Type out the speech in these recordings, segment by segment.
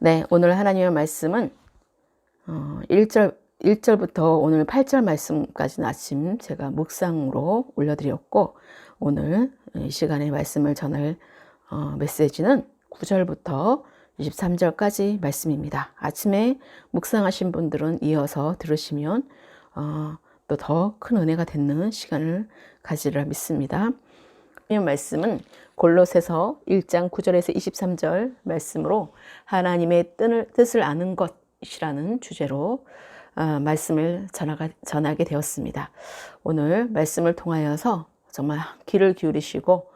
네, 오늘 하나님의 말씀은 1절부터 오늘 8절 말씀까지는 아침 제가 묵상으로 올려드렸고, 오늘 이 시간에 말씀을 전할 메시지는 9절부터 23절까지 말씀입니다. 아침에 묵상하신 분들은 이어서 들으시면 또 더 큰 은혜가 되는 시간을 가지리라 믿습니다. 이 말씀은 골로새서 1장 9절에서 23절 말씀으로 하나님의 뜻을 아는 것이라는 주제로 말씀을 전하게 되었습니다. 오늘 말씀을 통하여서 정말 귀를 기울이시고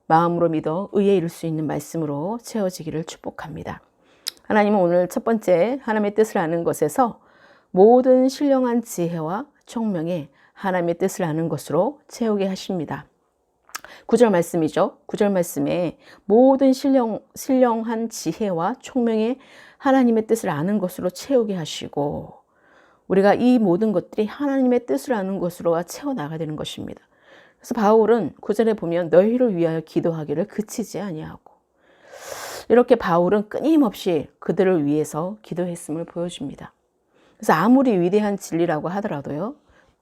마음으로 믿어 의에 이룰 수 있는 말씀으로 채워지기를 축복합니다. 하나님은 오늘 첫 번째 하나님의 뜻을 아는 것에서 모든 신령한 지혜와 총명에 하나님의 뜻을 아는 것으로 채우게 하십니다. 9절 말씀이죠. 9절 말씀에 모든 신령한 지혜와 총명에 하나님의 뜻을 아는 것으로 채우게 하시고, 우리가 이 모든 것들이 하나님의 뜻을 아는 것으로 채워나가야 되는 것입니다. 그래서 바울은 9절에 보면 너희를 위하여 기도하기를 그치지 아니하고, 이렇게 바울은 끊임없이 그들을 위해서 기도했음을 보여줍니다. 그래서 아무리 위대한 진리라고 하더라도요,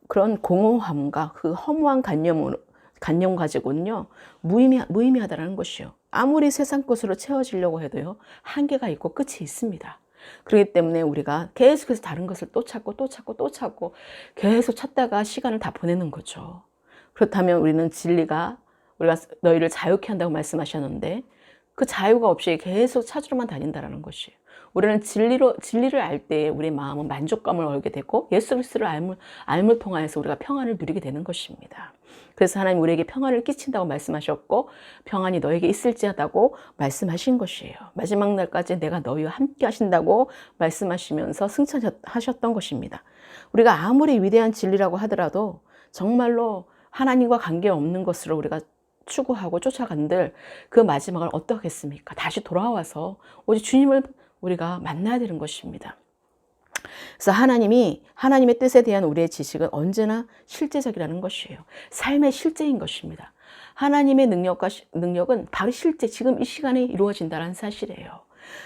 그런 공허함과 그 허무한 관념 가지고는요, 무의미하다는 것이요. 아무리 세상 것으로 채워지려고 해도요, 한계가 있고 끝이 있습니다. 그렇기 때문에 우리가 계속해서 다른 것을 또 찾고 계속 찾다가 시간을 다 보내는 거죠. 그렇다면 우리는 우리가 너희를 자유케 한다고 말씀하셨는데 그 자유가 없이 계속 찾으러만 다닌다는 것이에요. 우리는 진리를 알 때에 우리의 마음은 만족감을 얻게 되고 예수 그리스도를 알물 통하여서 우리가 평안을 누리게 되는 것입니다. 그래서 하나님 우리에게 평안을 끼친다고 말씀하셨고 평안이 너에게 있을지하다고 말씀하신 것이에요. 마지막 날까지 내가 너희와 함께 하신다고 말씀하시면서 승천하셨던 것입니다. 우리가 아무리 위대한 진리라고 하더라도 정말로 하나님과 관계없는 것으로 우리가 추구하고 쫓아간들 그 마지막을 어떻겠습니까? 다시 돌아와서 오직 주님을 우리가 만나야 되는 것입니다. 그래서 하나님의 뜻에 대한 우리의 지식은 언제나 실제적이라는 것이에요. 삶의 실제인 것입니다. 하나님의 능력은 바로 실제, 지금 이 시간에 이루어진다는 사실이에요.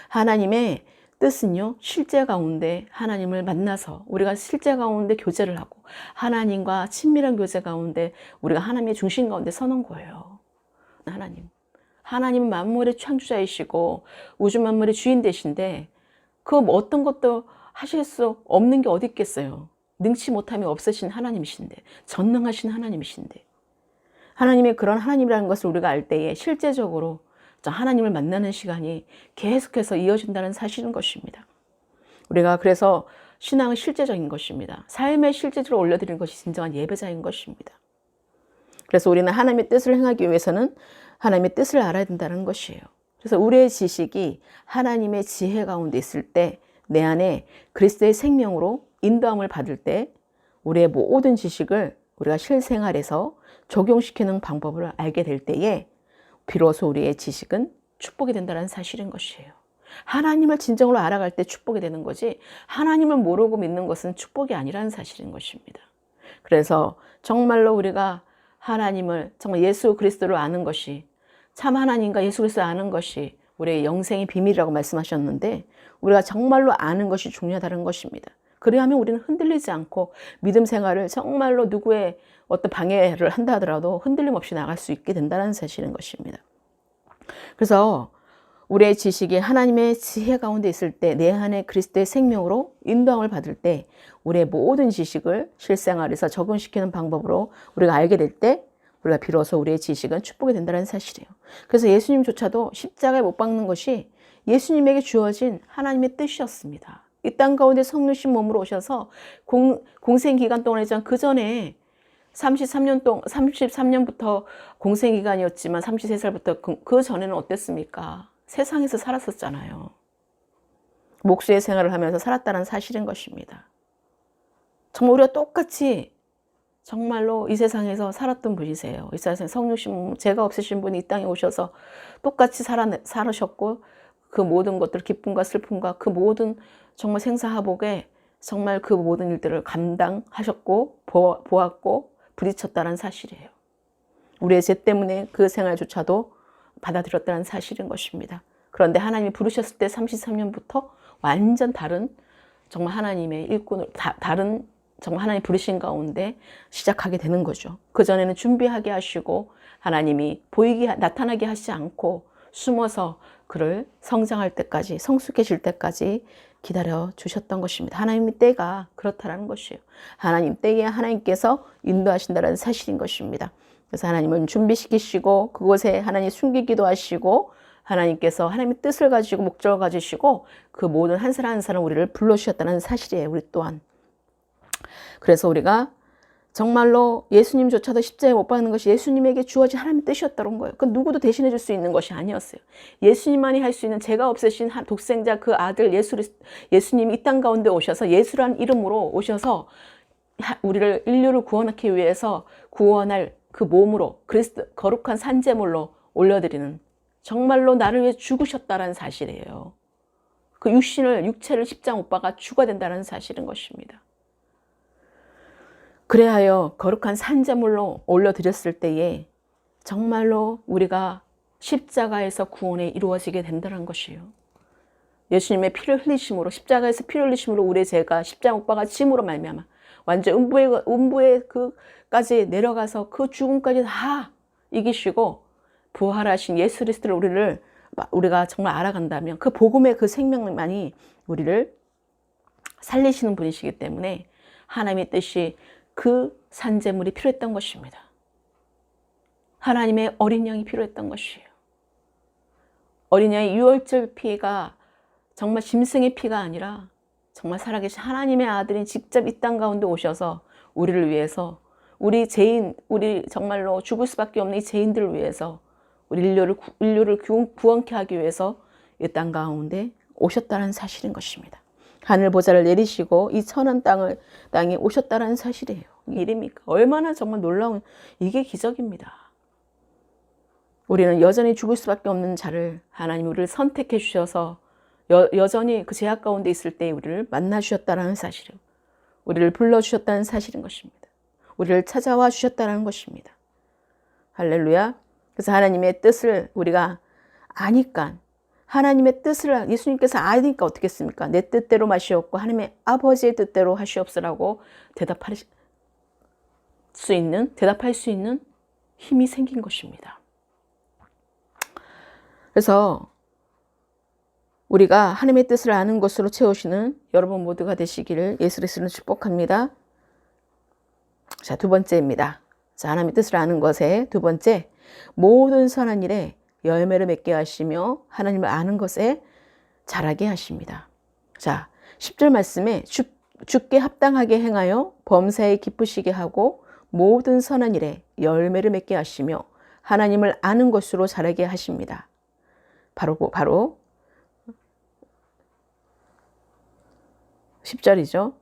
하나님의 뜻은요, 실제 가운데 하나님을 만나서 우리가 실제 가운데 교제를 하고 하나님과 친밀한 교제 가운데 우리가 하나님의 중심 가운데 서는 거예요. 하나님은 만물의 창조자이시고 우주 만물의 주인 되신데 그 어떤 것도 하실 수 없는 게 어디 있겠어요. 능치 못함이 없으신 하나님이신데, 전능하신 하나님이신데, 하나님의 그런 하나님이라는 것을 우리가 알 때에 실제적으로 하나님을 만나는 시간이 계속해서 이어진다는 사실인 것입니다. 우리가 그래서 신앙은 실제적인 것입니다. 삶의 실제적으로 올려드리는 것이 진정한 예배자인 것입니다. 그래서 우리는 하나님의 뜻을 행하기 위해서는 하나님의 뜻을 알아야 된다는 것이에요. 그래서 우리의 지식이 하나님의 지혜 가운데 있을 때 내 안에 그리스도의 생명으로 인도함을 받을 때 우리의 모든 지식을 우리가 실생활에서 적용시키는 방법을 알게 될 때에 비로소 우리의 지식은 축복이 된다는 사실인 것이에요. 하나님을 진정으로 알아갈 때 축복이 되는 거지 하나님을 모르고 믿는 것은 축복이 아니라는 사실인 것입니다. 그래서 정말로 우리가 하나님을 정말 예수 그리스도를 아는 것이 참 하나님과 예수 그리스도를 아는 것이 우리의 영생의 비밀이라고 말씀하셨는데 우리가 정말로 아는 것이 중요하다는 것입니다. 그래야하면 우리는 흔들리지 않고 믿음 생활을 정말로 누구의 어떤 방해를 한다 하더라도 흔들림 없이 나갈 수 있게 된다는 사실인 것입니다. 그래서 우리의 지식이 하나님의 지혜 가운데 있을 때 내 안에 그리스도의 생명으로 인도함을 받을 때 우리의 모든 지식을 실생활에서 적용시키는 방법으로 우리가 알게 될 때 우리가 비로소 우리의 지식은 축복이 된다는 사실이에요. 그래서 예수님조차도 십자가에 못 박는 것이 예수님에게 주어진 하나님의 뜻이었습니다. 이 땅 가운데 성육신 몸으로 오셔서 공생기간 동안이지만 그 전에 33년부터 공생기간이었지만 33살부터 그 전에는 어땠습니까? 세상에서 살았었잖아요. 목수의 생활을 하면서 살았다는 사실인 것입니다. 정말 우리가 똑같이 정말로 이 세상에서 살았던 분이세요. 이 세상에 성육신 죄가 없으신 분이 이 땅에 오셔서 똑같이 살으셨고 그 모든 것들 기쁨과 슬픔과 그 모든 정말 생사화복에 정말 그 모든 일들을 감당하셨고 보았고 부딪혔다는 사실이에요. 우리의 죄 때문에 그 생활조차도 받아들였다는 사실인 것입니다. 그런데 하나님이 부르셨을 때 33년부터 완전 다른 정말 하나님의 일꾼을 다른 정말 하나님 부르신 가운데 시작하게 되는 거죠. 그전에는 준비하게 하시고 하나님이 나타나게 하시지 않고 숨어서 그를 성장할 때까지, 성숙해질 때까지 기다려 주셨던 것입니다. 하나님의 때가 그렇다라는 것이에요. 하나님 때에 하나님께서 인도하신다는 사실인 것입니다. 그래서 하나님은 준비시키시고 그곳에 하나님 숨기기도 하시고 하나님께서 하나님의 뜻을 가지고 목적을 가지시고 그 모든 한 사람 한 사람 우리를 불러주셨다는 사실이에요. 우리 또한. 그래서 우리가 정말로 예수님조차도 십자가에 못 박는 것이 예수님에게 주어진 하나님의 뜻이었다는 거예요. 그 누구도 대신해 줄 수 있는 것이 아니었어요. 예수님만이 할 수 있는 제가 없애신 독생자 그 아들 예수님이 이 땅 가운데 오셔서 예수란 이름으로 오셔서 우리를 인류를 구원하기 위해서 구원할 그 몸으로 그리스도 거룩한 산제물로 올려드리는 정말로 나를 위해 죽으셨다는 사실이에요. 그 육체를 십자가 못 박아 죽어야 된다는 사실인 것입니다. 그래하여 거룩한 산제물로 올려드렸을 때에 정말로 우리가 십자가에서 구원이 이루어지게 된다는 것이에요. 예수님의 피를 흘리심으로 십자가에서 피를 흘리심으로 우리의 죄가 십자가 못 박아 짐으로 말미암아 완전 음부에 그까지 내려가서 그 죽음까지 다 이기시고 부활하신 예수 그리스도를 우리가 정말 알아간다면 그 복음의 그 생명만이 우리를 살리시는 분이시기 때문에 하나님의 뜻이 그 산제물이 필요했던 것입니다. 하나님의 어린 양이 필요했던 것이에요. 어린 양의 유월절 피가 정말 짐승의 피가 아니라 정말 살아계신 하나님의 아들이 직접 이 땅 가운데 오셔서 우리를 위해서 우리 정말로 죽을 수밖에 없는 이 죄인들을 위해서 우리 인류를 구원케 하기 위해서 이 땅 가운데 오셨다는 사실인 것입니다. 하늘 보좌를 내리시고 이 천한 땅에 오셨다는 사실이에요. 일입니까? 얼마나 정말 놀라운 이게 기적입니다. 우리는 여전히 죽을 수밖에 없는 자를 하나님이 우리를 선택해 주셔서 여전히 그 죄악 가운데 있을 때 우리를 만나 주셨다는 사실이에요. 우리를 불러 주셨다는 사실인 것입니다. 우리를 찾아와 주셨다는 것입니다. 할렐루야. 그래서 하나님의 뜻을 우리가 아니까 하나님의 뜻을 예수님께서 아니까 어떻게 했습니까? 내 뜻대로 마시옵고 하나님의 아버지의 뜻대로 하시옵소라고 대답할 수 있는 힘이 생긴 것입니다. 그래서 우리가 하나님의 뜻을 아는 것으로 채우시는 여러분 모두가 되시기를 예수 그리스도로 축복합니다. 자, 두 번째입니다. 자, 하나님의 뜻을 아는 것에 두 번째, 모든 선한 일에 열매를 맺게 하시며 하나님을 아는 것에 자라게 하십니다. 자, 10절 말씀에 주께 합당하게 행하여 범사에 기쁘시게 하고 모든 선한 일에 열매를 맺게 하시며 하나님을 아는 것으로 자라게 하십니다. 바로 10절이죠.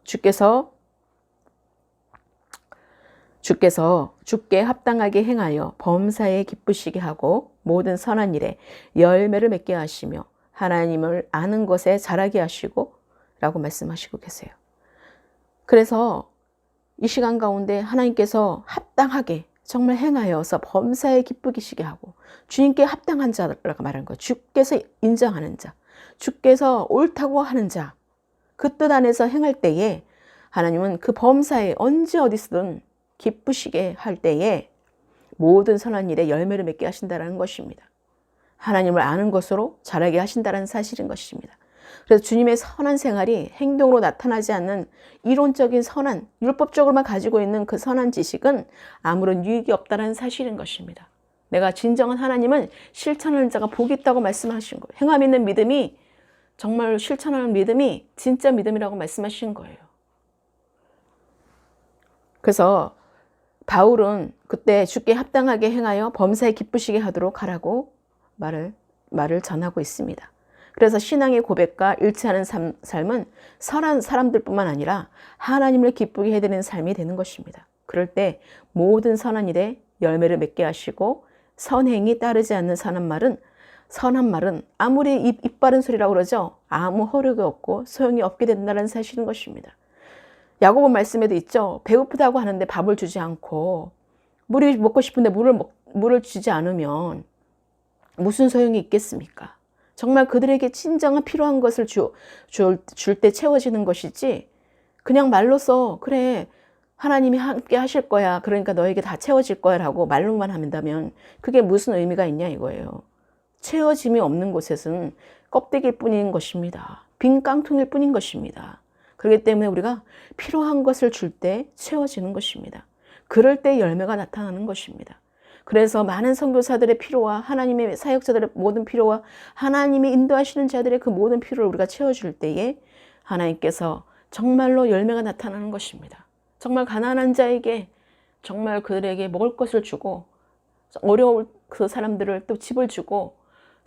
주께서 주께 합당하게 행하여 범사에 기쁘시게 하고 모든 선한 일에 열매를 맺게 하시며 하나님을 아는 것에 자라게 하시고 라고 말씀하시고 계세요. 그래서 이 시간 가운데 하나님께서 합당하게 정말 행하여서 범사에 기쁘시게 하고 주님께 합당한 자라고 말하는 거예요. 주께서 인정하는 자, 주께서 옳다고 하는 자, 그 뜻 안에서 행할 때에 하나님은 그 범사에 언제 어디서든 기쁘시게 할 때에 모든 선한 일에 열매를 맺게 하신다는 것입니다. 하나님을 아는 것으로 자라게 하신다는 사실인 것입니다. 그래서 주님의 선한 생활이 행동으로 나타나지 않는 이론적인 선한, 율법적으로만 가지고 있는 그 선한 지식은 아무런 유익이 없다는 사실인 것입니다. 내가 진정한 하나님은 실천하는 자가 복이 있다고 말씀하신 거예요. 행함 있는 믿음이 정말 실천하는 믿음이 진짜 믿음이라고 말씀하신 거예요. 그래서 바울은 그때 주께 합당하게 행하여 범사에 기쁘시게 하도록 하라고 말을 전하고 있습니다. 그래서 신앙의 고백과 일치하는 삶은 선한 사람들뿐만 아니라 하나님을 기쁘게 해드리는 삶이 되는 것입니다. 그럴 때 모든 선한 일에 열매를 맺게 하시고 선행이 따르지 않는 선한 말은 아무리 입 바른 소리라고 그러죠. 아무 허력이 없고 소용이 없게 된다는 사실인 것입니다. 야고보 말씀에도 있죠. 배고프다고 하는데 밥을 주지 않고 물이 먹고 싶은데 물을 주지 않으면 무슨 소용이 있겠습니까? 정말 그들에게 진정한 필요한 것을 줄 때 채워지는 것이지, 그냥 말로써 그래 하나님이 함께 하실 거야, 그러니까 너에게 다 채워질 거야 라고 말로만 한다면 그게 무슨 의미가 있냐 이거예요. 채워짐이 없는 곳에서는 껍데기일 뿐인 것입니다. 빈 깡통일 뿐인 것입니다. 그렇기 때문에 우리가 필요한 것을 줄 때 채워지는 것입니다. 그럴 때 열매가 나타나는 것입니다. 그래서 많은 선교사들의 필요와 하나님의 사역자들의 모든 필요와 하나님이 인도하시는 자들의 그 모든 필요를 우리가 채워줄 때에 하나님께서 정말로 열매가 나타나는 것입니다. 정말 가난한 자에게 정말 그들에게 먹을 것을 주고, 어려울 그 사람들을 또 집을 주고,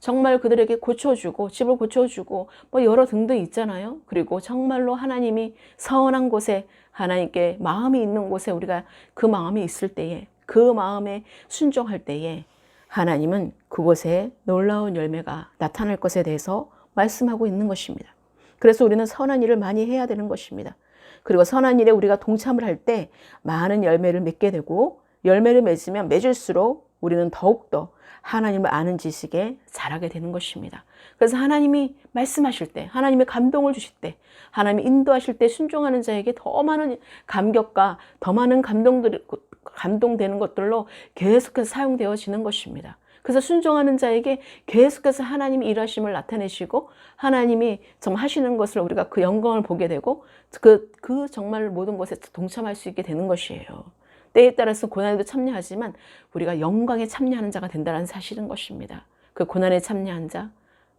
정말 그들에게 고쳐주고, 집을 고쳐주고, 뭐 여러 등등 있잖아요. 그리고 정말로 하나님이 서원한 곳에, 하나님께 마음이 있는 곳에 우리가 그 마음이 있을 때에, 그 마음에 순종할 때에 하나님은 그곳에 놀라운 열매가 나타날 것에 대해서 말씀하고 있는 것입니다. 그래서 우리는 선한 일을 많이 해야 되는 것입니다. 그리고 선한 일에 우리가 동참을 할 때 많은 열매를 맺게 되고, 열매를 맺으면 맺을수록 우리는 더욱더 하나님을 아는 지식에 자라게 되는 것입니다. 그래서 하나님이 말씀하실 때, 하나님의 감동을 주실 때, 하나님이 인도하실 때 순종하는 자에게 더 많은 감격과 더 많은 감동되는 것들로 계속해서 사용되어지는 것입니다. 그래서 순종하는 자에게 계속해서 하나님이 일하심을 나타내시고, 하나님이 정말 하시는 것을 우리가 그 영광을 보게 되고, 그 정말 모든 것에 동참할 수 있게 되는 것이에요. 때에 따라서 고난에도 참여하지만 우리가 영광에 참여하는 자가 된다는 사실인 것입니다. 그 고난에 참여한 자,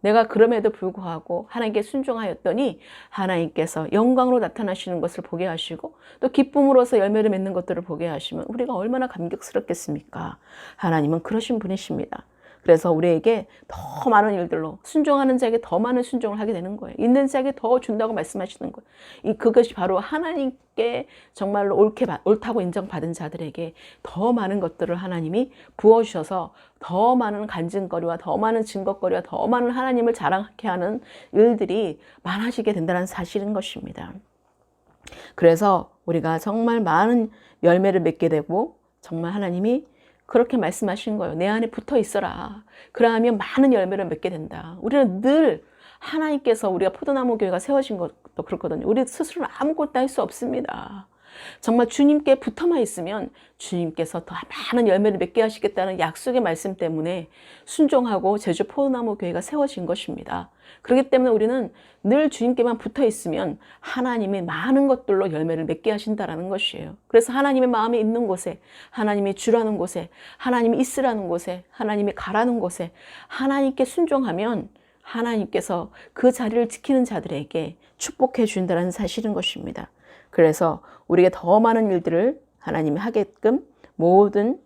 내가 그럼에도 불구하고 하나님께 순종하였더니 하나님께서 영광으로 나타나시는 것을 보게 하시고, 또 기쁨으로서 열매를 맺는 것들을 보게 하시면 우리가 얼마나 감격스럽겠습니까? 하나님은 그러신 분이십니다. 그래서 우리에게 더 많은 일들로, 순종하는 자에게 더 많은 순종을 하게 되는 거예요. 있는 자에게 더 준다고 말씀하시는 거예요. 그것이 바로 하나님께 정말로 옳다고 인정받은 자들에게 더 많은 것들을 하나님이 부어주셔서 더 많은 간증거리와 더 많은 증거거리와 더 많은 하나님을 자랑하게 하는 일들이 많아지게 된다는 사실인 것입니다. 그래서 우리가 정말 많은 열매를 맺게 되고, 정말 하나님이 그렇게 말씀하신 거예요. 내 안에 붙어 있어라. 그러하면 많은 열매를 맺게 된다. 우리는 늘 하나님께서, 우리가 포도나무 교회가 세워진 것도 그렇거든요. 우리 스스로는 아무것도 할 수 없습니다. 정말 주님께 붙어만 있으면 주님께서 더 많은 열매를 맺게 하시겠다는 약속의 말씀 때문에 순종하고 제주 포도나무 교회가 세워진 것입니다. 그렇기 때문에 우리는 늘 주님께만 붙어 있으면 하나님이 많은 것들로 열매를 맺게 하신다는 것이에요. 그래서 하나님의 마음이 있는 곳에, 하나님이 주라는 곳에, 하나님이 있으라는 곳에, 하나님이 가라는 곳에 하나님께 순종하면 하나님께서 그 자리를 지키는 자들에게 축복해 준다는 사실인 것입니다. 그래서 우리에게 더 많은 일들을 하나님이 하게끔, 모든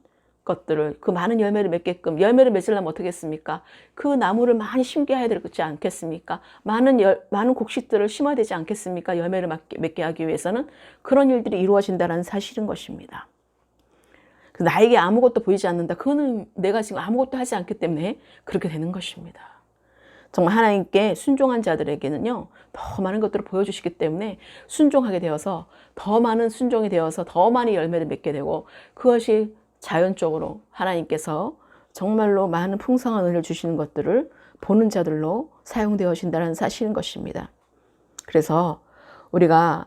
것들을, 그 많은 열매를 맺게끔, 열매를 맺으려면 어떻게 했습니까? 그 나무를 많이 심게 해야 되지 않겠습니까? 많은 곡식들을 심어야 되지 않겠습니까? 열매를 맺게 하기 위해서는. 그런 일들이 이루어진다는 사실인 것입니다. 나에게 아무것도 보이지 않는다. 그거는 내가 지금 아무것도 하지 않기 때문에 그렇게 되는 것입니다. 정말 하나님께 순종한 자들에게는요, 더 많은 것들을 보여주시기 때문에 순종하게 되어서, 더 많은 순종이 되어서 더 많이 열매를 맺게 되고, 그것이 자연적으로 하나님께서 정말로 많은 풍성한 은혜를 주시는 것들을 보는 자들로 사용되어진다는 사실인 것입니다. 그래서 우리가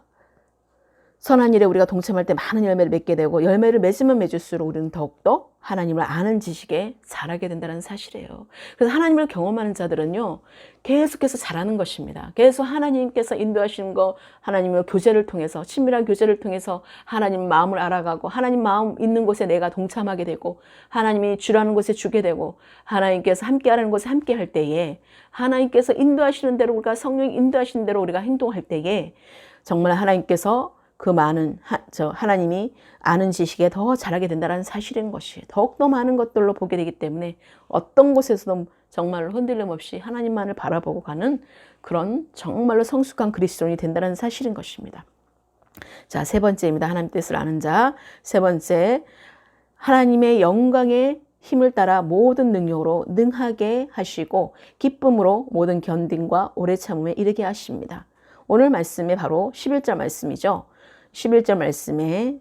선한 일에 우리가 동참할 때 많은 열매를 맺게 되고, 열매를 맺으면 맺을수록 우리는 더욱더 하나님을 아는 지식에 자라게 된다는 사실이에요. 그래서 하나님을 경험하는 자들은요, 계속해서 자라는 것입니다. 계속 하나님께서 인도하시는 거, 하나님의 교제를 통해서, 친밀한 교제를 통해서 하나님 마음을 알아가고, 하나님 마음 있는 곳에 내가 동참하게 되고, 하나님이 주라는 곳에 주게 되고, 하나님께서 함께 하라는 곳에 함께 할 때에, 하나님께서 인도하시는 대로, 우리가 성령이 인도하시는 대로 우리가 행동할 때에 정말 하나님께서 그 많은 하나님이 아는 지식에 더 자라게 된다는 사실인 것이, 더욱더 많은 것들로 보게 되기 때문에 어떤 곳에서도 정말 흔들림 없이 하나님만을 바라보고 가는 그런 정말로 성숙한 그리스도인이 된다는 사실인 것입니다. 자, 세 번째입니다. 하나님 뜻을 아는 자. 세 번째, 하나님의 영광의 힘을 따라 모든 능력으로 능하게 하시고 기쁨으로 모든 견딘과 오래 참음에 이르게 하십니다. 오늘 말씀이 바로 11절 말씀이죠. 11절 말씀에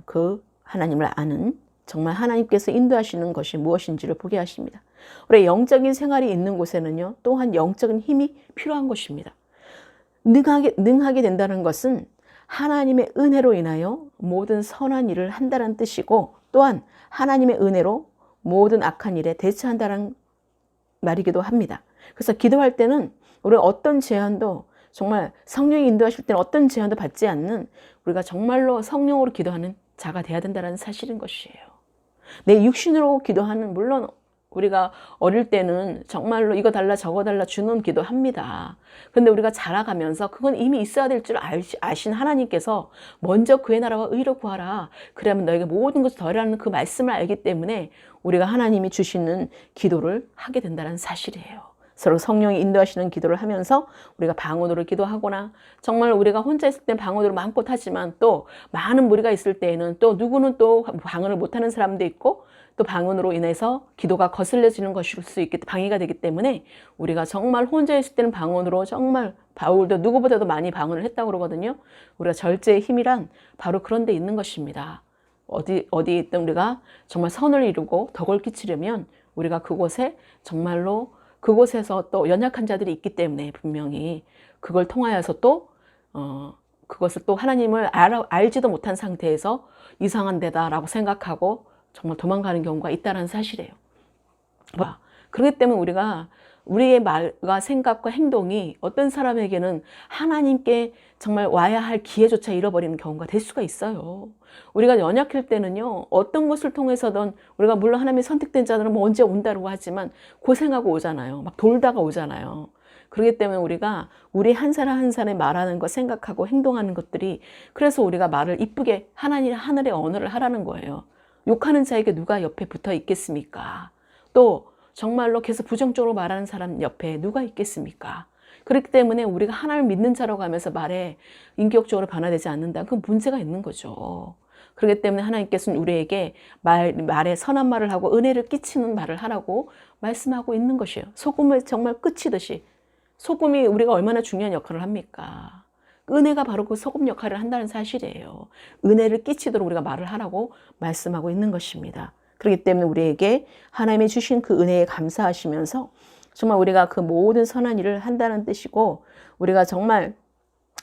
그 하나님을 아는, 정말 하나님께서 인도하시는 것이 무엇인지를 보게 하십니다. 우리 영적인 생활이 있는 곳에는요, 또한 영적인 힘이 필요한 것입니다. 능하게 된다는 것은 하나님의 은혜로 인하여 모든 선한 일을 한다는 뜻이고, 또한 하나님의 은혜로 모든 악한 일에 대처한다는 말이기도 합니다. 그래서 기도할 때는 우리가 어떤 제한도, 정말 성령이 인도하실 때는 어떤 제한도 받지 않는, 우리가 정말로 성령으로 기도하는 자가 되어야 된다는 사실인 것이에요. 내 육신으로 기도하는, 물론 우리가 어릴 때는 정말로 이거 달라 저거 달라 주는 기도합니다. 근데 우리가 자라가면서 그건 이미 있어야 될 줄 아신 하나님께서 먼저 그의 나라와 의를 구하라, 그러면 너에게 모든 것을 더하라는 그 말씀을 알기 때문에 우리가 하나님이 주시는 기도를 하게 된다는 사실이에요. 서로 성령이 인도하시는 기도를 하면서 우리가 방언으로 기도하거나, 정말 우리가 혼자 있을 때 방언으로 마음껏 하지만 또 많은 무리가 있을 때에는 또 누구는 또 방언을 못하는 사람도 있고, 또 방언으로 인해서 기도가 거슬려지는 것일 수 있기, 방해가 되기 때문에 우리가 정말 혼자 있을 때는 방언으로, 정말 바울도 누구보다도 많이 방언을 했다고 그러거든요. 우리가 절제의 힘이란 바로 그런 데 있는 것입니다. 어디에 있든 우리가 정말 선을 이루고 덕을 끼치려면 우리가 그곳에 정말로, 그곳에서 또 연약한 자들이 있기 때문에 분명히 그걸 통하여서 또 그것을 또 하나님을 알지도 못한 상태에서 이상한 데다라고 생각하고 정말 도망가는 경우가 있다는 사실이에요. 그렇기 때문에 우리의 말과 생각과 행동이 어떤 사람에게는 하나님께 정말 와야 할 기회조차 잃어버리는 경우가 될 수가 있어요. 우리가 연약할 때는요, 어떤 것을 통해서든 우리가, 물론 하나님이 선택된 자들은 뭐 언제 온다고 하지만 고생하고 오잖아요. 막 돌다가 오잖아요. 그렇기 때문에 우리가 우리 한 사람 한 사람이 말하는 것, 생각하고 행동하는 것들이, 그래서 우리가 말을 이쁘게 하늘의 언어를 하라는 거예요. 욕하는 자에게 누가 옆에 붙어 있겠습니까? 또 정말로 계속 부정적으로 말하는 사람 옆에 누가 있겠습니까? 그렇기 때문에 우리가 하나님을 믿는 자라고 하면서 말에 인격적으로 변화되지 않는다, 그건 문제가 있는 거죠. 그렇기 때문에 하나님께서는 우리에게 말에 선한 말을 하고 은혜를 끼치는 말을 하라고 말씀하고 있는 것이에요. 소금을 정말 끄치듯이. 소금이 우리가 얼마나 중요한 역할을 합니까? 은혜가 바로 그 소금 역할을 한다는 사실이에요. 은혜를 끼치도록 우리가 말을 하라고 말씀하고 있는 것입니다. 그렇기 때문에 우리에게 하나님이 주신 그 은혜에 감사하시면서 정말 우리가 그 모든 선한 일을 한다는 뜻이고, 우리가 정말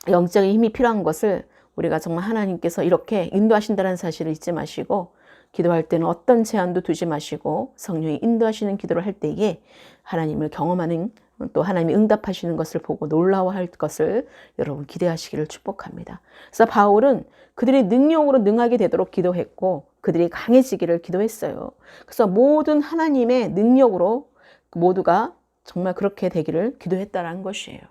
영적인 힘이 필요한 것을 우리가 정말 하나님께서 이렇게 인도하신다는 사실을 잊지 마시고, 기도할 때는 어떤 제한도 두지 마시고 성령이 인도하시는 기도를 할 때에 하나님을 경험하는, 또 하나님이 응답하시는 것을 보고 놀라워할 것을 여러분 기대하시기를 축복합니다. 그래서 바울은 그들이 능력으로 능하게 되도록 기도했고 그들이 강해지기를 기도했어요. 그래서 모든 하나님의 능력으로 모두가 정말 그렇게 되기를 기도했다는 것이에요.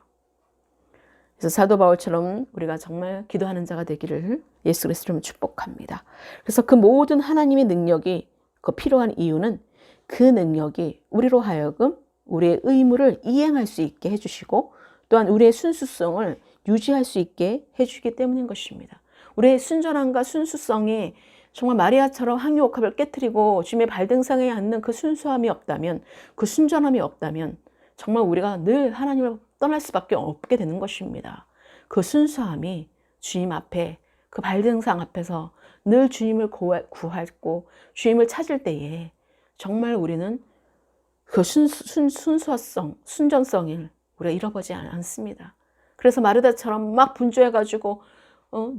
그래서 사도 바울처럼 우리가 정말 기도하는 자가 되기를 예수 그리스도로 축복합니다. 그래서 그 모든 하나님의 능력이 그 필요한 이유는 그 능력이 우리로 하여금 우리의 의무를 이행할 수 있게 해주시고, 또한 우리의 순수성을 유지할 수 있게 해주기 때문인 것입니다. 우리의 순전함과 순수성이 정말 마리아처럼 항유옥합을 깨뜨리고 주님의 발등상에 앉는 그 순수함이 없다면, 그 순전함이 없다면 정말 우리가 늘 하나님을 떠날 수밖에 없게 되는 것입니다. 그 순수함이 주님 앞에, 그 발등상 앞에서 늘 주님을 구하고 주님을 찾을 때에 정말 우리는 그 순수성, 순전성을 우리가 잃어버리지 않습니다. 그래서 마르다처럼 막 분주해가지고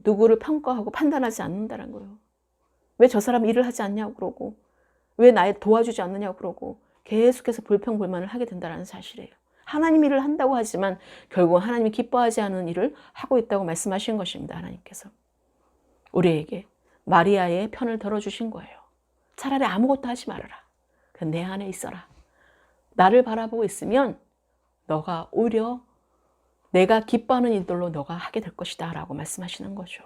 누구를 평가하고 판단하지 않는다는 거예요. 왜 저 사람 일을 하지 않냐고 그러고, 왜 날 도와주지 않느냐고 그러고, 계속해서 불평불만을 하게 된다는 사실이에요. 하나님 일을 한다고 하지만 결국은 하나님이 기뻐하지 않는 일을 하고 있다고 말씀하신 것입니다. 하나님께서 우리에게 마리아의 편을 들어주신 거예요. 차라리 아무것도 하지 말아라. 그냥 내 안에 있어라. 나를 바라보고 있으면 너가 오히려 내가 기뻐하는 일들로 너가 하게 될 것이다 라고 말씀하시는 거죠.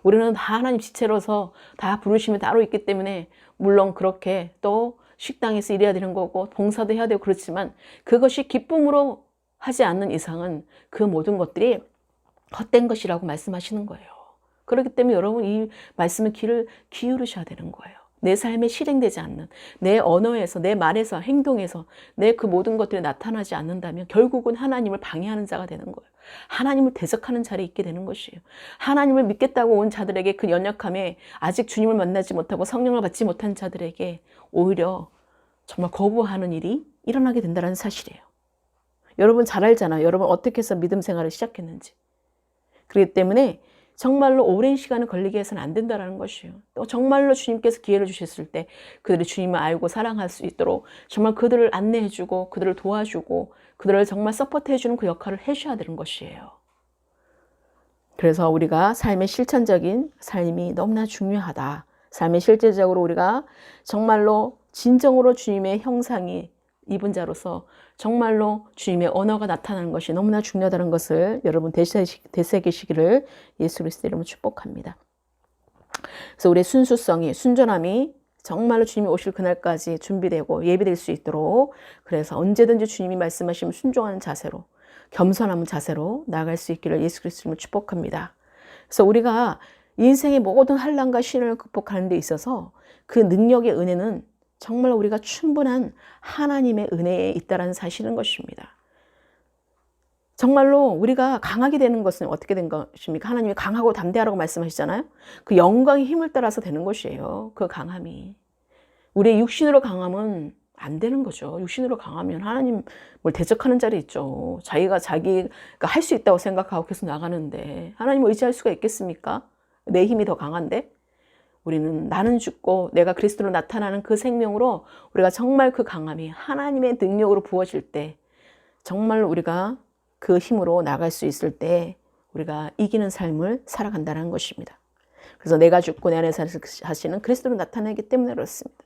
우리는 다 하나님 지체로서 다 부르심이 따로 있기 때문에 물론 그렇게 또 식당에서 일해야 되는 거고 봉사도 해야 되고 그렇지만, 그것이 기쁨으로 하지 않는 이상은 그 모든 것들이 헛된 것이라고 말씀하시는 거예요. 그렇기 때문에 여러분 이 말씀의 귀를 기울이셔야 되는 거예요. 내 삶에 실행되지 않는, 내 언어에서, 내 말에서, 행동에서 내 그 모든 것들이 나타나지 않는다면 결국은 하나님을 방해하는 자가 되는 거예요. 하나님을 대적하는 자리에 있게 되는 것이에요. 하나님을 믿겠다고 온 자들에게 그 연약함에, 아직 주님을 만나지 못하고 성령을 받지 못한 자들에게 오히려 정말 거부하는 일이 일어나게 된다는 사실이에요. 여러분 잘 알잖아요. 여러분 어떻게 해서 믿음 생활을 시작했는지. 그렇기 때문에 정말로 오랜 시간을 걸리게 해서는 안 된다는 것이에요. 또 정말로 주님께서 기회를 주셨을 때 그들이 주님을 알고 사랑할 수 있도록 정말 그들을 안내해주고 그들을 도와주고 그들을 정말 서포트해주는 그 역할을 해줘야 되는 것이에요. 그래서 우리가 삶의 실천적인 삶이 너무나 중요하다. 삶의 실제적으로 우리가 정말로 진정으로 주님의 형상이 입은 자로서 정말로 주님의 언어가 나타나는 것이 너무나 중요하다는 것을 여러분 되새기시기를 예수 그리스도 이름으로 축복합니다. 그래서 우리의 순수성이, 순전함이 정말로 주님이 오실 그날까지 준비되고 예비될 수 있도록, 그래서 언제든지 주님이 말씀하시면 순종하는 자세로, 겸손한 자세로 나아갈 수 있기를 예수 그리스도를 축복합니다. 그래서 우리가 인생의 모든 환난과 시련을 극복하는 데 있어서 그 능력의 은혜는 정말 우리가 충분한 하나님의 은혜에 있다는 사실인 것입니다. 정말로 우리가 강하게 되는 것은 어떻게 된 것입니까? 하나님이 강하고 담대하라고 말씀하시잖아요. 그 영광의 힘을 따라서 되는 것이에요. 그 강함이. 우리의 육신으로 강함은 안 되는 거죠. 육신으로 강하면 하나님 뭘 대적하는 자리 있죠. 자기가 할 수 있다고 생각하고 계속 나가는데 하나님을 의지할 수가 있겠습니까? 내 힘이 더 강한데? 우리는 나는 죽고 내가 그리스도로 나타나는 그 생명으로 우리가 정말 그 강함이 하나님의 능력으로 부어질 때 정말 우리가 그 힘으로 나갈 수 있을 때 우리가 이기는 삶을 살아간다는 것입니다. 그래서 내가 죽고 내 안에 사시는 그리스도로 나타나기 때문에 그렇습니다.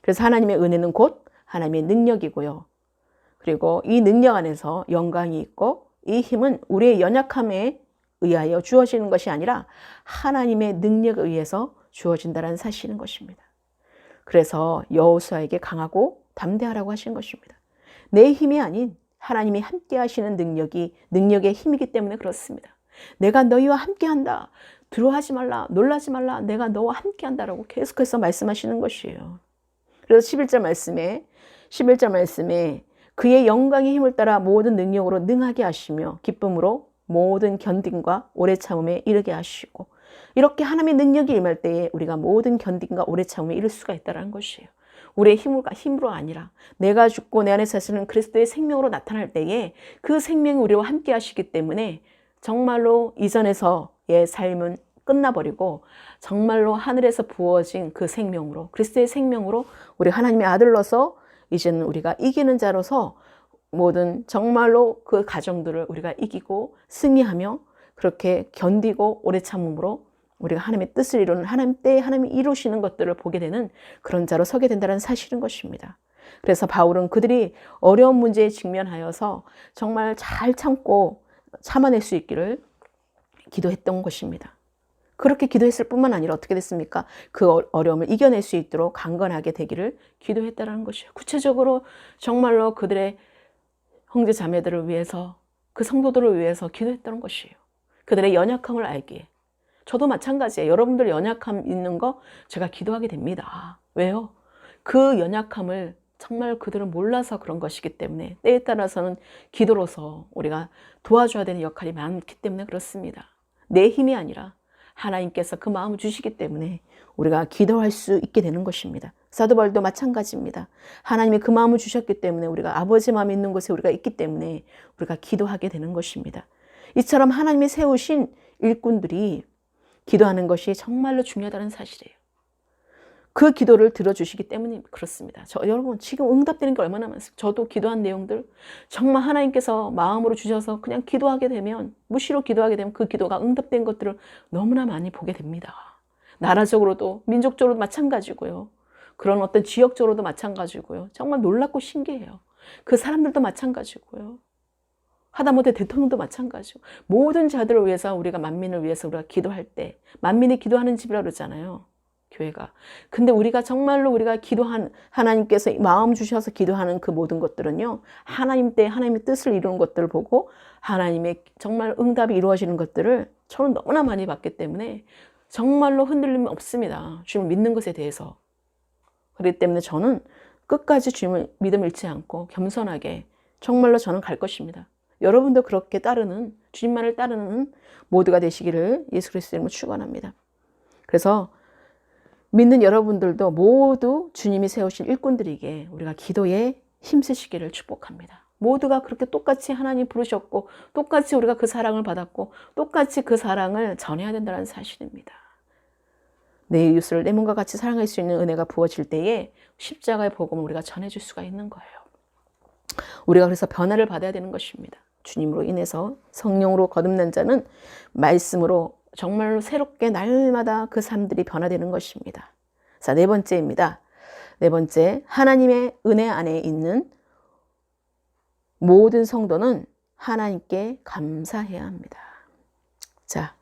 그래서 하나님의 은혜는 곧 하나님의 능력이고요. 그리고 이 능력 안에서 영광이 있고 이 힘은 우리의 연약함에 의하여 주어지는 것이 아니라 하나님의 능력에 의해서 주어진다는 사실인 것입니다. 그래서 여호수아에게 강하고 담대하라고 하신 것입니다. 내 힘이 아닌 하나님이 함께 하시는 능력의 힘이기 때문에 그렇습니다. 내가 너희와 함께 한다. 두려워하지 말라. 놀라지 말라. 내가 너와 함께 한다라고 계속해서 말씀하시는 것이에요. 그래서 11절 말씀에 그의 영광의 힘을 따라 모든 능력으로 능하게 하시며 기쁨으로 모든 견딤과 오래 참음에 이르게 하시고, 이렇게 하나님의 능력이 임할 때에 우리가 모든 견딤과 오래 참음에 이를 수가 있다는 것이에요. 우리의 힘으로 아니라 내가 죽고 내 안에 사시는 그리스도의 생명으로 나타날 때에 그 생명이 우리와 함께 하시기 때문에 정말로 이전에서의 삶은 끝나버리고 정말로 하늘에서 부어진 그 생명으로, 그리스도의 생명으로 우리 하나님의 아들로서 이제는 우리가 이기는 자로서 모든 정말로 그 가정들을 우리가 이기고 승리하며 그렇게 견디고 오래 참음으로 우리가 하나님의 뜻을 이루는 하나님 때에 하나님이 이루시는 것들을 보게 되는 그런 자로 서게 된다는 사실인 것입니다. 그래서 바울은 그들이 어려운 문제에 직면하여서 정말 잘 참고 참아낼 수 있기를 기도했던 것입니다. 그렇게 기도했을 뿐만 아니라 어떻게 됐습니까? 그 어려움을 이겨낼 수 있도록 강건하게 되기를 기도했다는 것이에요. 구체적으로 정말로 그들의 형제 자매들을 위해서, 그 성도들을 위해서 기도했다는 것이에요. 그들의 연약함을 알기에. 저도 마찬가지예요. 여러분들 연약함 있는 거 제가 기도하게 됩니다. 왜요? 그 연약함을 정말 그들은 몰라서 그런 것이기 때문에 때에 따라서는 기도로서 우리가 도와줘야 되는 역할이 많기 때문에 그렇습니다. 내 힘이 아니라 하나님께서 그 마음을 주시기 때문에 우리가 기도할 수 있게 되는 것입니다. 사도 바울도 마찬가지입니다. 하나님이 그 마음을 주셨기 때문에 우리가 아버지 마음이 있는 곳에 우리가 있기 때문에 우리가 기도하게 되는 것입니다. 이처럼 하나님이 세우신 일꾼들이 기도하는 것이 정말로 중요하다는 사실이에요. 그 기도를 들어주시기 때문에 그렇습니다. 여러분 지금 응답되는 게 얼마나 많습니까? 저도 기도한 내용들 정말 하나님께서 마음으로 주셔서 그냥 기도하게 되면, 무시로 기도하게 되면 그 기도가 응답된 것들을 너무나 많이 보게 됩니다. 나라적으로도 민족적으로도 마찬가지고요. 그런 어떤 지역적으로도 마찬가지고요. 정말 놀랍고 신기해요. 그 사람들도 마찬가지고요. 하다못해 대통령도 마찬가지고, 모든 자들을 위해서 우리가 만민을 위해서 우리가 기도할 때, 만민이 기도하는 집이라고 그러잖아요. 교회가. 근데 우리가 정말로 우리가 하나님께서 마음 주셔서 기도하는 그 모든 것들은요, 하나님 때 하나님의 뜻을 이루는 것들을 보고 하나님의 정말 응답이 이루어지는 것들을 저는 너무나 많이 봤기 때문에 정말로 흔들림이 없습니다. 주님을 믿는 것에 대해서. 그렇기 때문에 저는 끝까지 주님을 믿음을 잃지 않고 겸손하게 정말로 저는 갈 것입니다. 여러분도 그렇게 주님만을 따르는 모두가 되시기를 예수 그리스도 이름으로 축원합니다. 그래서 믿는 여러분들도 모두 주님이 세우신 일꾼들에게 우리가 기도에 힘쓰시기를 축복합니다. 모두가 그렇게 똑같이 하나님 부르셨고 똑같이 우리가 그 사랑을 받았고 똑같이 그 사랑을 전해야 된다는 사실입니다. 내 이웃을 내 몸과 같이 사랑할 수 있는 은혜가 부어질 때에 십자가의 복음을 우리가 전해줄 수가 있는 거예요. 우리가 그래서 변화를 받아야 되는 것입니다. 주님으로 인해서 성령으로 거듭난 자는 말씀으로 정말로 새롭게 날마다 그 삶들이 변화되는 것입니다. 자, 네 번째입니다. 네 번째, 하나님의 은혜 안에 있는 모든 성도는 하나님께 감사해야 합니다. 자,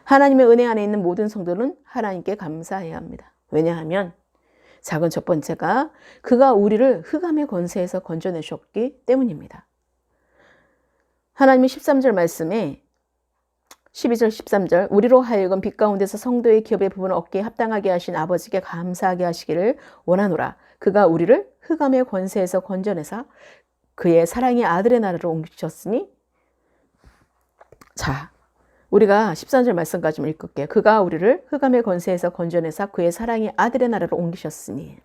하나님의 은혜 안에 있는 모든 성도는 하나님께 감사해야 합니다. 왜냐하면 작은 첫 번째가 그가 우리를 흑암의 권세에서 건져내셨기 때문입니다. 하나님의 13절 말씀에 12절 13절 우리로 하여금 빛 가운데서 성도의 기업의 부분을 얻기에 합당하게 하신 아버지께 감사하게 하시기를 원하노라. 그가 우리를 흑암의 권세에서 건져내사 그의 사랑의 아들의 나라로 옮기셨으니. 자, 우리가 13절 말씀까지 읽을게요. 그가 우리를 흑암의 권세에서 건져내사 그의 사랑의 아들의 나라로 옮기셨으니.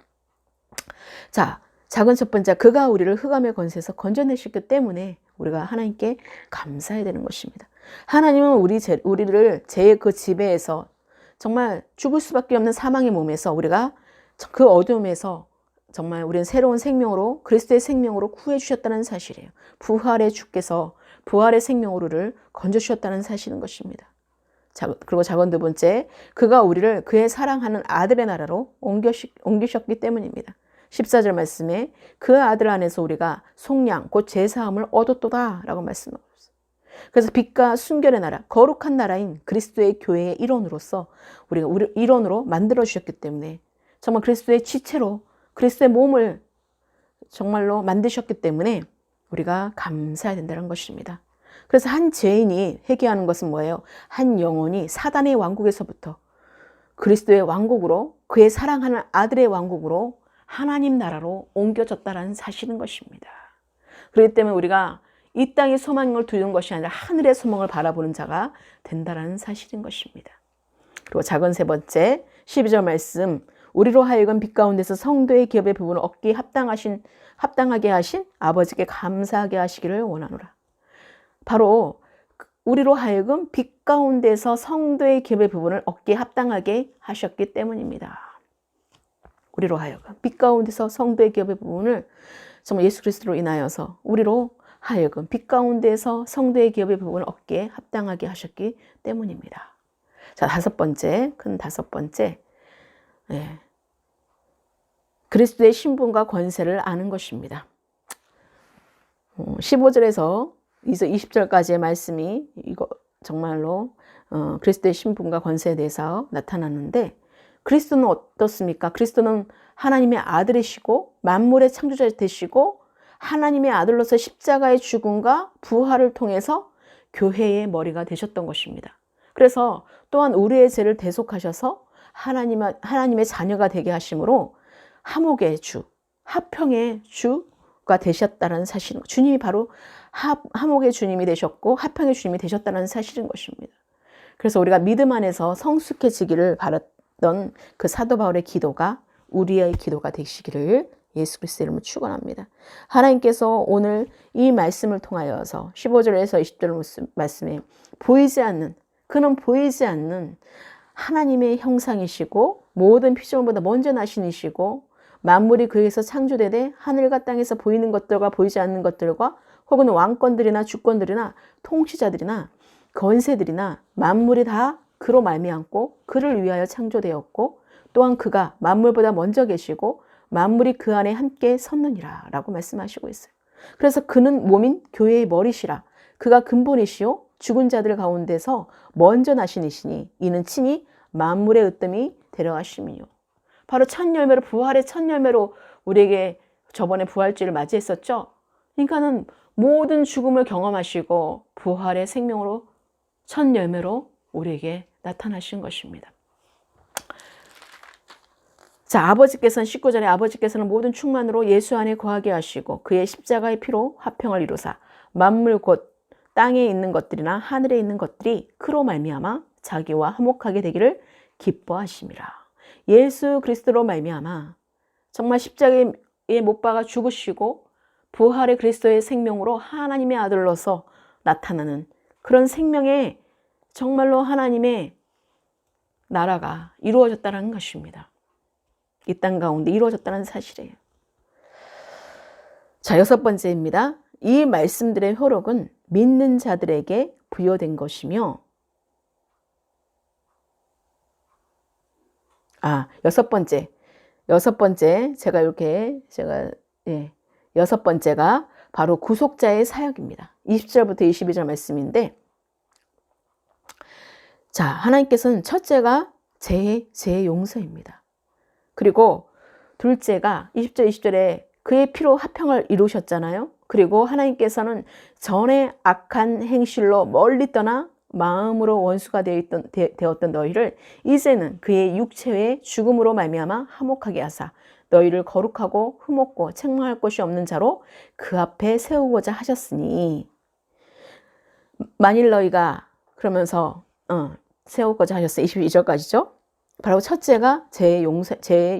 자, 작은 첫 번째, 그가 우리를 흑암의 권세에서 건져내셨기 때문에 우리가 하나님께 감사해야 되는 것입니다. 하나님은 우리를 죄의 그 지배에서 정말 죽을 수밖에 없는 사망의 몸에서 우리가 그 어둠에서 정말 우리는 새로운 생명으로 그리스도의 생명으로 구해 주셨다는 사실이에요. 부활의 주께서 부활의 생명으로를 건져주셨다는 사실인 것입니다. 그리고 작은 두 번째, 그가 우리를 그의 사랑하는 아들의 나라로 옮기셨기 때문입니다. 14절 말씀에 그 아들 안에서 우리가 속량 곧 제사함을 얻었도다 라고 말씀하고 있어요. 그래서 빛과 순결의 나라, 거룩한 나라인 그리스도의 교회의 일원으로서 우리가 일원으로 만들어 주셨기 때문에 정말 그리스도의 지체로 그리스도의 몸을 정말로 만드셨기 때문에 우리가 감사해야 된다는 것입니다. 그래서 한 죄인이 회개하는 것은 뭐예요? 한 영혼이 사단의 왕국에서부터 그리스도의 왕국으로 그의 사랑하는 아들의 왕국으로 하나님 나라로 옮겨졌다는 사실인 것입니다. 그렇기 때문에 우리가 이 땅의 소망을 두는 것이 아니라 하늘의 소망을 바라보는 자가 된다는 사실인 것입니다. 그리고 작은 세 번째 12절 말씀 우리로 하여금 빛 가운데서 성도의 기업의 부분을 얻기에 합당하게 하신 아버지께 감사하게 하시기를 원하노라. 바로 우리로 하여금 빛 가운데서 성도의 기업의 부분을 얻기에 합당하게 하셨기 때문입니다. 우리로 하여금 빛 가운데서 성도의 기업의 부분을 정말 예수 그리스도로 인하여서 우리로 하여금 빛 가운데서 성도의 기업의 부분을 얻기에 합당하게 하셨기 때문입니다. 자, 큰 다섯 번째, 그리스도의 신분과 권세를 아는 것입니다. 15절에서 20절까지의 말씀이 이거 정말로 그리스도의 신분과 권세에 대해서 나타나는데 그리스도는 어떻습니까? 그리스도는 하나님의 아들이시고 만물의 창조자 되시고 하나님의 아들로서 십자가의 죽음과 부활을 통해서 교회의 머리가 되셨던 것입니다. 그래서 또한 우리의 죄를 대속하셔서 하나님의 자녀가 되게 하심으로 화목의 주, 화평의 주가 되셨다는 사실, 주님이 바로 화목의 주님이 되셨고 화평의 주님이 되셨다는 사실인 것입니다. 그래서 우리가 믿음 안에서 성숙해지기를 바랐던 그 사도 바울의 기도가 우리의 기도가 되시기를 예수 그리스도의 이름으로 축원합니다. 하나님께서 오늘 이 말씀을 통하여서 15절에서 20절 말씀에 그는 보이지 않는 하나님의 형상이시고 모든 피조물보다 먼저 나신 이시고 만물이 그에서 창조되되 하늘과 땅에서 보이는 것들과 보이지 않는 것들과 혹은 왕권들이나 주권들이나 통치자들이나 권세들이나 만물이 다 그로 말미암고 그를 위하여 창조되었고 또한 그가 만물보다 먼저 계시고 만물이 그 안에 함께 섰느니라 라고 말씀하시고 있어요. 그래서 그는 몸인 교회의 머리시라. 그가 근본이시요 죽은 자들 가운데서 먼저 나신 이시니 이는 친히 만물의 으뜸이 데려가심이요. 바로 첫 열매로 부활의 첫 열매로 우리에게 저번에 부활주를 맞이했었죠. 그러니까는 모든 죽음을 경험하시고 부활의 생명으로 첫 열매로 우리에게 나타나신 것입니다. 자, 아버지께서는 19절에 아버지께서는 모든 충만으로 예수 안에 거하게 하시고 그의 십자가의 피로 화평을 이루사 만물 곧 땅에 있는 것들이나 하늘에 있는 것들이 그로 말미암아 자기와 화목하게 되기를 기뻐하심이라. 예수 그리스도로 말미암아 정말 십자가에 못 박아 죽으시고 부활의 그리스도의 생명으로 하나님의 아들로서 나타나는 그런 생명의 정말로 하나님의 나라가 이루어졌다는 것입니다. 이 땅 가운데 이루어졌다는 사실이에요. 자, 6번째입니다. 이 말씀들의 효력은 믿는 자들에게 부여된 것이며, 여섯 번째 여섯 번째가 바로 구속자의 사역입니다. 20절부터 22절 말씀인데, 자, 하나님께서는 첫째가 죄의 용서입니다. 그리고 둘째가 20절 20절에 그의 피로 화평을 이루셨잖아요. 그리고 하나님께서는 전에 악한 행실로 멀리 떠나 마음으로 원수가 되었던 너희를 이제는 그의 육체의 죽음으로 말미암아 화목하게 하사 너희를 거룩하고 흠없고 책망할 것이 없는 자로 그 앞에 세우고자 하셨으니, 만일 너희가 그러면서 세우고자 하셨어요. 22절까지죠. 바로 첫째가 죄의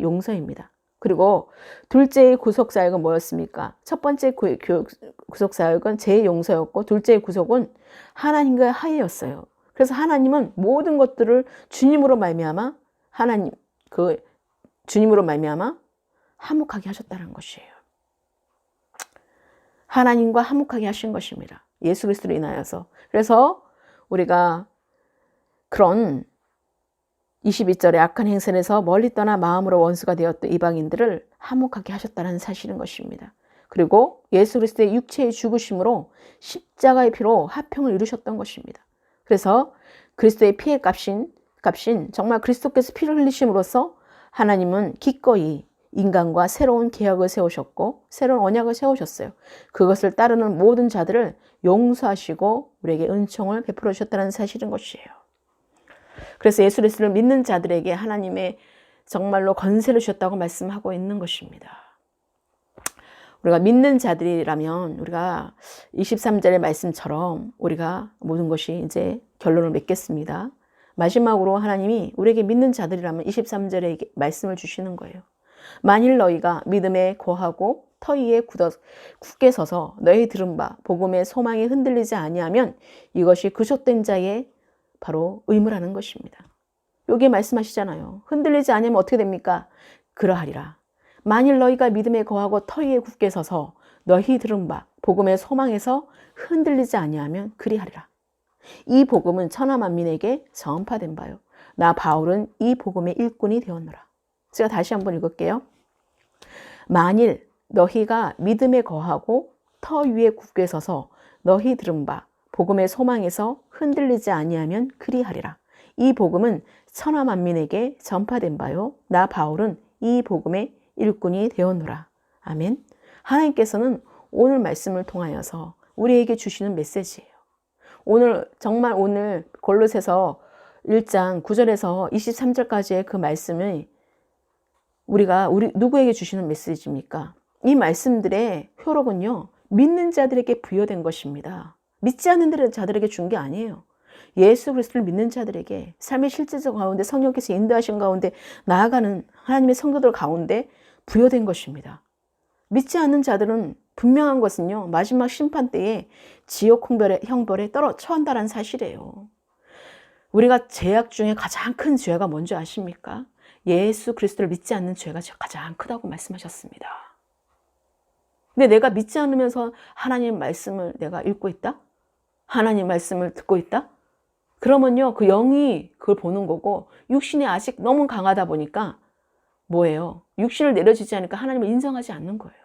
용서입니다. 그리고 둘째의 구속사역은 뭐였습니까? 첫 번째 구속사역은 죄의 용서였고, 둘째의 구속은 하나님과의 화해였어요. 그래서 하나님은 모든 것들을 주님으로 말미암아 화목하게 하셨다는 것이에요. 하나님과 화목하게 하신 것입니다. 예수 그리스도로 인하여서. 그래서 우리가 그런 22절에 악한 행선에서 멀리 떠나 마음으로 원수가 되었던 이방인들을 화목하게 하셨다는 사실인 것입니다. 그리고 예수 그리스도의 육체의 죽으심으로 십자가의 피로 화평을 이루셨던 것입니다. 그래서 그리스도의 피의 값인 정말 그리스도께서 피를 흘리심으로써 하나님은 기꺼이 인간과 새로운 계약을 세우셨고 새로운 언약을 세우셨어요. 그것을 따르는 모든 자들을 용서하시고 우리에게 은총을 베풀어 주셨다는 사실인 것이에요. 그래서 예수 그리스도를 믿는 자들에게 하나님의 정말로 권세를 주셨다고 말씀하고 있는 것입니다. 우리가 믿는 자들이라면 우리가 23절의 말씀처럼 우리가 모든 것이 이제 결론을 맺겠습니다. 마지막으로 하나님이 우리에게 믿는 자들이라면 23절의 말씀을 주시는 거예요. 만일 너희가 믿음에 거하고 터 위에 굳게 서서 너희 들은 바 복음의 소망이 흔들리지 아니하면 이것이 구속된 자의 바로 의무라는 것입니다. 여기 말씀하시잖아요. 흔들리지 않으면 어떻게 됩니까? 그러하리라. 만일 너희가 믿음에 거하고 터 위에 굳게 서서 너희 들은 바 복음의 소망에서 흔들리지 아니하면 그리하리라. 이 복음은 천하 만민에게 전파된 바요. 나 바울은 이 복음의 일꾼이 되었노라. 제가 다시 한번 읽을게요. 만일 너희가 믿음에 거하고 터 위에 굳게 서서 너희 들은 바 복음의 소망에서 흔들리지 아니하면 그리하리라. 이 복음은 천하 만민에게 전파된 바요. 나 바울은 이 복음의 일꾼이 되었노라. 아멘. 하나님께서는 오늘 말씀을 통하여서 우리에게 주시는 메시지예요. 오늘 골로새서 1장 9절에서 23절까지의 그 말씀을 우리 누구에게 주시는 메시지입니까? 이 말씀들의 효력은요, 믿는 자들에게 부여된 것입니다. 믿지 않는 자들에게 준 게 아니에요. 예수 그리스도를 믿는 자들에게 삶의 실제적 가운데 성령께서 인도하신 가운데 나아가는 하나님의 성도들 가운데 부여된 것입니다. 믿지 않는 자들은 분명한 것은요, 마지막 심판 때에 지옥 형벌에 처한다는 사실이에요. 우리가 죄악 중에 가장 큰 죄가 뭔지 아십니까? 예수 그리스도를 믿지 않는 죄가 가장 크다고 말씀하셨습니다. 근데 내가 믿지 않으면서 하나님 말씀을 내가 읽고 있다? 하나님 말씀을 듣고 있다? 그러면요, 그 영이 그걸 보는 거고, 육신이 아직 너무 강하다 보니까 뭐예요? 육신을 내려지지 않으니까 하나님을 인정하지 않는 거예요.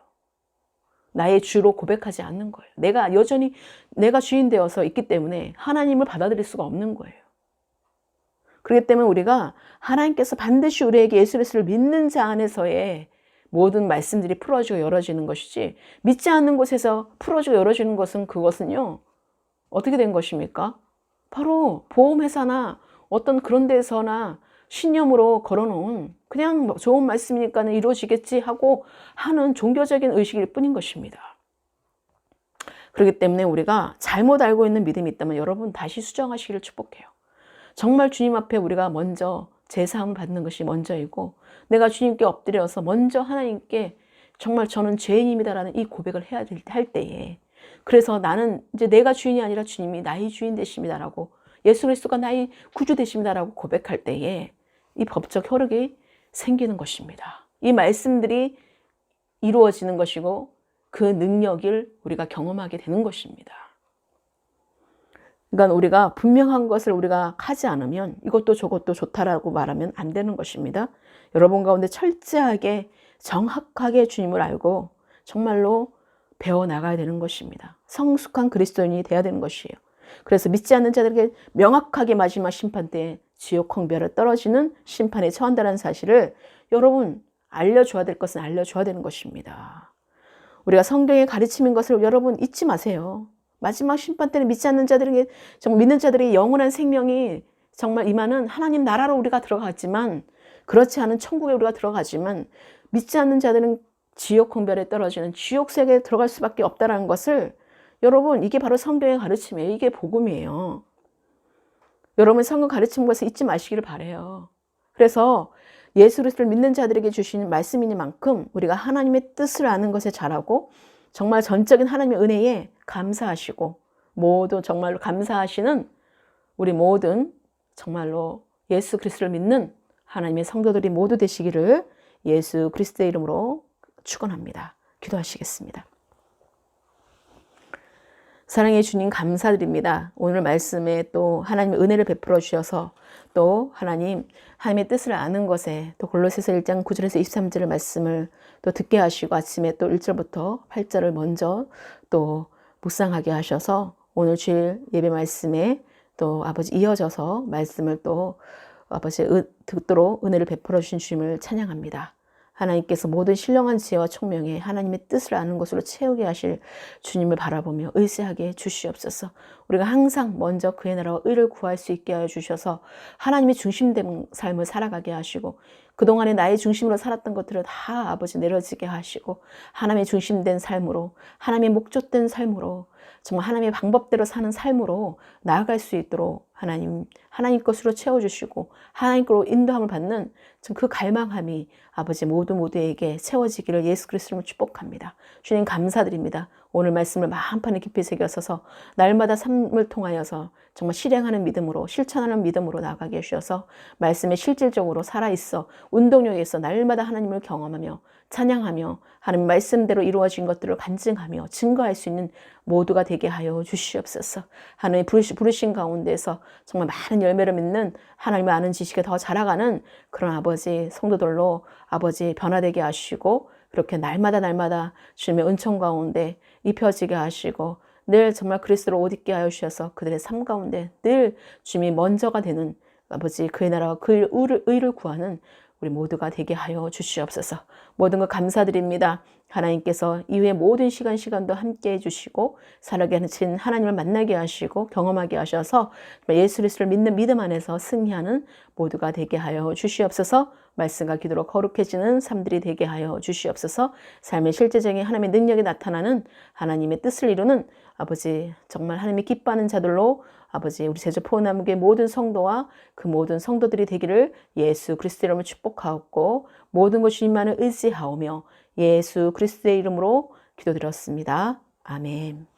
나의 주로 고백하지 않는 거예요. 내가 여전히 내가 주인 되어서 있기 때문에 하나님을 받아들일 수가 없는 거예요. 그렇기 때문에 우리가 하나님께서 반드시 우리에게 예수 그리스도를 믿는 자 안에서의 모든 말씀들이 풀어지고 열어지는 것이지, 믿지 않는 곳에서 풀어지고 열어지는 그것은요, 어떻게 된 것입니까? 바로 보험회사나 어떤 그런 데서나 신념으로 걸어놓은 그냥 좋은 말씀이니까 이루어지겠지 하고 하는 종교적인 의식일 뿐인 것입니다. 그렇기 때문에 우리가 잘못 알고 있는 믿음이 있다면 여러분 다시 수정하시기를 축복해요. 정말 주님 앞에 우리가 먼저 제사함을 받는 것이 먼저이고 내가 주님께 엎드려서 먼저 하나님께 정말 저는 죄인입니다라는 이 고백을 해야 할 때에 그래서 나는 이제 내가 주인이 아니라 주님이 나의 주인 되십니다라고 예수 그리스도가 나의 구주 되십니다라고 고백할 때에 이 법적 효력이 생기는 것입니다. 이 말씀들이 이루어지는 것이고 그 능력을 우리가 경험하게 되는 것입니다. 그러니까 우리가 분명한 것을 우리가 하지 않으면 이것도 저것도 좋다라고 말하면 안 되는 것입니다. 여러분 가운데 철저하게 정확하게 주님을 알고 정말로 배워나가야 되는 것입니다. 성숙한 그리스도인이 되어야 되는 것이에요. 그래서 믿지 않는 자들에게 명확하게 마지막 심판 때 지옥 홍별에 떨어지는 심판에 처한다는 사실을 여러분 알려줘야 될 것은 알려줘야 되는 것입니다. 우리가 성경의 가르침인 것을 여러분 잊지 마세요. 마지막 심판 때는 믿지 않는 자들에게 정말 믿는 자들의 영원한 생명이 정말 임하는 하나님 나라로 우리가 들어가지만 그렇지 않은 천국에 우리가 들어가지만 믿지 않는 자들은 지옥 홍별에 떨어지는 지옥 세계에 들어갈 수밖에 없다는 것을 여러분 이게 바로 성경의 가르침이에요. 이게 복음이에요. 여러분 성경 가르치는 것을 잊지 마시기를 바라요. 그래서 예수 그리스도를 믿는 자들에게 주시는 말씀이니만큼 우리가 하나님의 뜻을 아는 것에 잘하고 정말 전적인 하나님의 은혜에 감사하시고 모두 정말로 감사하시는 우리 모든 정말로 예수 그리스도를 믿는 하나님의 성도들이 모두 되시기를 예수 그리스도의 이름으로 축원합니다. 기도하시겠습니다. 사랑의 주님 감사드립니다. 오늘 말씀에 또 하나님의 은혜를 베풀어 주셔서 또 하나님의 뜻을 아는 것에 또 골로새서 1장 9절에서 23절의 말씀을 또 듣게 하시고 아침에 또 1절부터 8절을 먼저 또 묵상하게 하셔서 오늘 주일 예배 말씀에 또 아버지 이어져서 말씀을 또 아버지 듣도록 은혜를 베풀어 주신 주님을 찬양합니다. 하나님께서 모든 신령한 지혜와 총명에 하나님의 뜻을 아는 것으로 채우게 하실 주님을 바라보며 의지하게 주시옵소서. 우리가 항상 먼저 그의 나라와 의를 구할 수 있게 하여 주셔서 하나님의 중심된 삶을 살아가게 하시고 그동안에 나의 중심으로 살았던 것들을 다 아버지 내려지게 하시고 하나님의 중심된 삶으로 하나님의 목적된 삶으로 정말 하나님의 방법대로 사는 삶으로 나아갈 수 있도록 하나님 것으로 채워주시고 하나님 것으로 인도함을 받는 그 갈망함이 아버지 모두에게 채워지기를 예수 그리스도로 축복합니다. 주님 감사드립니다. 오늘 말씀을 마음판에 깊이 새겨서서 날마다 삶을 통하여서 정말 실행하는 믿음으로 실천하는 믿음으로 나아가게 해주셔서 말씀에 실질적으로 살아있어 운동력에 있어 날마다 하나님을 경험하며 찬양하며 하나님 말씀대로 이루어진 것들을 간증하며 증거할 수 있는 모두가 되게 하여 주시옵소서. 하나님의 부르신 가운데서 정말 많은 열매를 맺는 하나님을 아는 지식에 더 자라가는 그런 아버지 성도들로 아버지 변화되게 하시고 그렇게 날마다 주님의 은총 가운데 입혀지게 하시고 늘 정말 그리스도로 옷 입게 하여 주셔서 그들의 삶 가운데 늘 주님이 먼저가 되는 아버지 그의 나라와 그의 의를 구하는 우리 모두가 되게 하여 주시옵소서. 모든 것 감사드립니다. 하나님께서 이후에 모든 시간도 함께 해주시고 살아게 하신 하나님을 만나게 하시고 경험하게 하셔서 예수 그리스도를 믿는 믿음 안에서 승리하는 모두가 되게 하여 주시옵소서. 말씀과 기도로 거룩해지는 삶들이 되게 하여 주시옵소서. 삶의 실제적인 하나님의 능력이 나타나는 하나님의 뜻을 이루는 아버지 정말 하나님이 기뻐하는 자들로 아버지 우리 제주 포원나무교회 모든 성도와 그 모든 성도들이 되기를 예수 그리스도의 이름으로 축복하옵고 모든 것 주님만을 의지하오며 예수 그리스도의 이름으로 기도드렸습니다. 아멘.